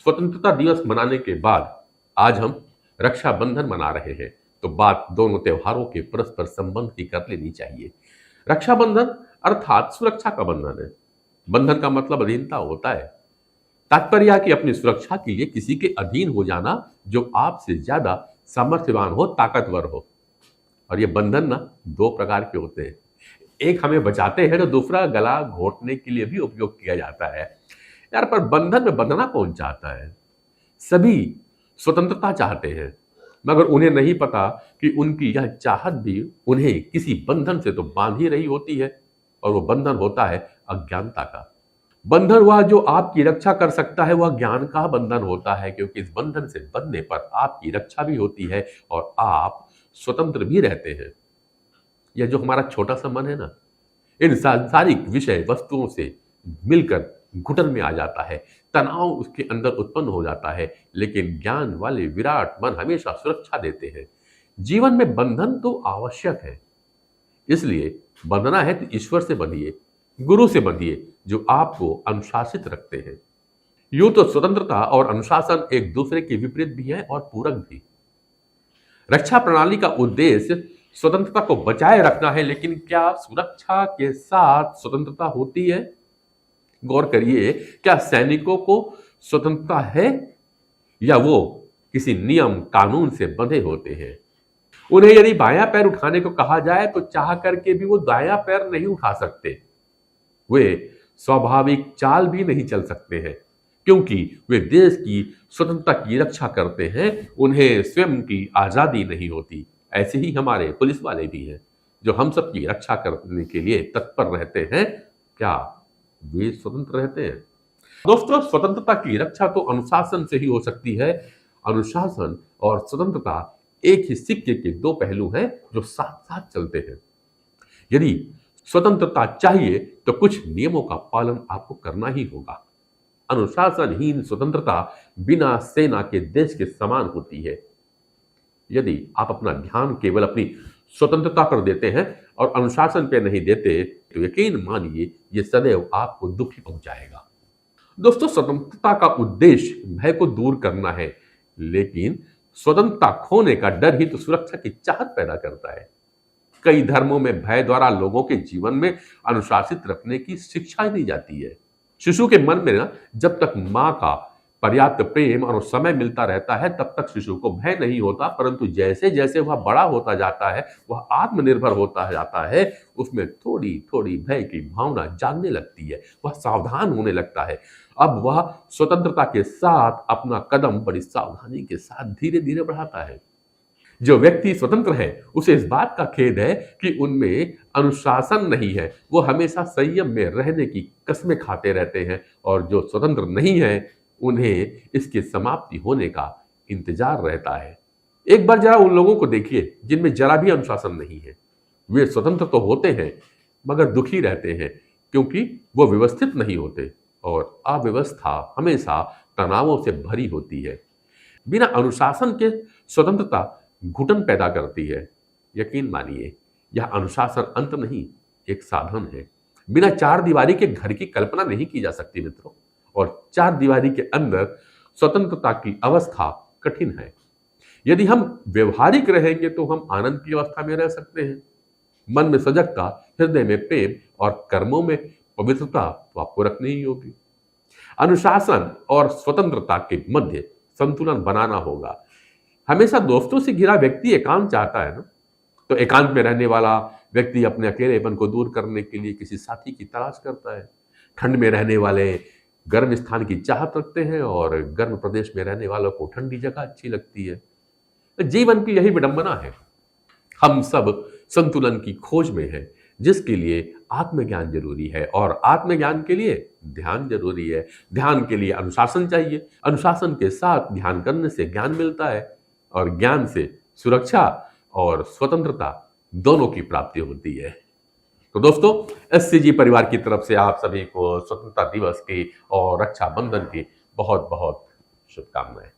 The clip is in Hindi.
स्वतंत्रता दिवस मनाने के बाद आज हम रक्षाबंधन मना रहे हैं, तो बात दोनों त्योहारों के परस्पर संबंध की कर लेनी चाहिए। रक्षाबंधन अर्थात सुरक्षा का बंधन है। बंधन का मतलब अधीनता होता है। तात्पर्य यह कि अपनी सुरक्षा के लिए किसी के अधीन हो जाना जो आपसे ज्यादा सामर्थ्यवान हो, ताकतवर हो। और ये बंधन ना दो प्रकार के होते हैं। एक हमें बचाते हैं तो दूसरा गला घोटने के लिए भी उपयोग किया जाता है। यार, पर बंधन में बंधना कौन चाहता है? सभी स्वतंत्रता चाहते हैं, मगर उन्हें नहीं पता कि उनकी यह चाहत भी उन्हें किसी बंधन से तो बांध ही रही होती है, और वो बंधन होता है अज्ञानता का। बंधन वह जो आपकी रक्षा कर सकता है, वह ज्ञान का बंधन होता है, क्योंकि इस बंधन से बंधने पर आपकी रक्षा भी होती है और आप स्वतंत्र भी रहते हैं। यह जो हमारा छोटा सा मन है ना, इन सांसारिक विषय वस्तुओं से मिलकर घुटन में आ जाता है, तनाव उसके अंदर उत्पन्न हो जाता है, लेकिन ज्ञान वाले विराट मन हमेशा सुरक्षा देते हैं। जीवन में बंधन तो आवश्यक है, इसलिए बंधना है तो ईश्वर से बंधिए, गुरु से बंधिए, जो आपको अनुशासित रखते हैं। यूं तो स्वतंत्रता और अनुशासन एक दूसरे के विपरीत भी है और पूरक भी। रक्षा प्रणाली का उद्देश्य स्वतंत्रता को बचाए रखना है, लेकिन क्या सुरक्षा के साथ स्वतंत्रता होती है? गौर करिए, क्या सैनिकों को स्वतंत्रता है या वो किसी नियम कानून से बंधे होते हैं? उन्हें यदि बायां पैर उठाने को कहा जाए तो चाह करके भी वो दायां पैर नहीं उठा सकते। वे स्वाभाविक चाल भी नहीं चल सकते हैं, क्योंकि वे देश की स्वतंत्रता की रक्षा करते हैं। उन्हें स्वयं की आजादी नहीं होती। ऐसे ही हमारे पुलिस वाले भी हैं, जो हम सब की रक्षा करने के लिए तत्पर रहते हैं। क्या वे स्वतंत्र रहते हैं? दोस्तों, स्वतंत्रता की रक्षा तो अनुशासन से ही हो सकती है। अनुशासन और स्वतंत्रता एक ही सिक्के के दो पहलू हैं, जो साथ साथ चलते हैं। यदि स्वतंत्रता चाहिए तो कुछ नियमों का पालन आपको करना ही होगा। अनुशासनहीन स्वतंत्रता बिना सेना के देश के समान होती है। यदि आप अपना ध्यान केवल अपनी स्वतंत्रता पर देते हैं और अनुशासन पे नहीं देते, तो यकीन मानिए ये सदैव आपको दुखी पहुंचाएगा। दोस्तों, स्वतंत्रता का उद्देश्य भय को दूर करना है, लेकिन स्वतंत्रता खोने का डर ही तो सुरक्षा की चाहत पैदा करता है। कई धर्मों में भय द्वारा लोगों के जीवन में अनुशासित रखने की शिक्षा दी जाती है। शिशु के मन में ना जब तक मां का पर्याप्त प्रेम और समय मिलता रहता है, तब तक शिशु को भय नहीं होता, परंतु जैसे जैसे वह बड़ा होता जाता है, वह आत्मनिर्भर होता जाता है, उसमें थोड़ी थोड़ी भय की भावना जागने लगती है, वह सावधान होने लगता है। अब वह स्वतंत्रता के साथ अपना कदम बड़ी सावधानी के साथ धीरे धीरे बढ़ाता है। जो व्यक्ति स्वतंत्र है, उसे इस बात का खेद है कि उनमें अनुशासन नहीं है। वो हमेशा संयम में रहने की कस्में खाते रहते हैं, और जो स्वतंत्र नहीं है, उन्हें इसके समाप्ति होने का इंतजार रहता है। एक बार जरा उन लोगों को देखिए जिनमें जरा भी अनुशासन नहीं है। वे स्वतंत्र तो होते हैं, मगर दुखी रहते हैं, क्योंकि वो व्यवस्थित नहीं होते, और अव्यवस्था हमेशा तनावों से भरी होती है। बिना अनुशासन के स्वतंत्रता घुटन पैदा करती है। यकीन मानिए, यह अनुशासन अंत नहीं, एक साधन है। बिना चार दीवारी के घर की कल्पना नहीं की जा सकती मित्रों, और चार दीवारी के अंदर स्वतंत्रता की अवस्था कठिन है। यदि हम व्यवहारिक रहेंगे तो हम आनंद की अवस्था में रह सकते हैं। मन में सजगता, हृदय में प्रेम और कर्मों में पवित्रता तो आपको रखनी ही होगी। अनुशासन और स्वतंत्रता के मध्य संतुलन बनाना होगा। हमेशा दोस्तों से घिरा व्यक्ति एकांत चाहता है ना, तो एकांत में रहने वाला व्यक्ति अपने अकेलेपन को दूर करने के लिए किसी साथी की तलाश करता है। ठंड में रहने वाले गर्म स्थान की चाहत रखते हैं, और गर्म प्रदेश में रहने वालों को ठंडी जगह अच्छी लगती है। जीवन की यही विडंबना है। हम सब संतुलन की खोज में हैं, जिसके लिए आत्मज्ञान जरूरी है, और आत्मज्ञान के लिए ध्यान जरूरी है। ध्यान के लिए अनुशासन चाहिए। अनुशासन के साथ ध्यान करने से ज्ञान मिलता है, और ज्ञान से सुरक्षा और स्वतंत्रता दोनों की प्राप्ति होती है। तो दोस्तों, एससीजी परिवार की तरफ से आप सभी को स्वतंत्रता दिवस की और रक्षाबंधन की बहुत बहुत शुभकामनाएं।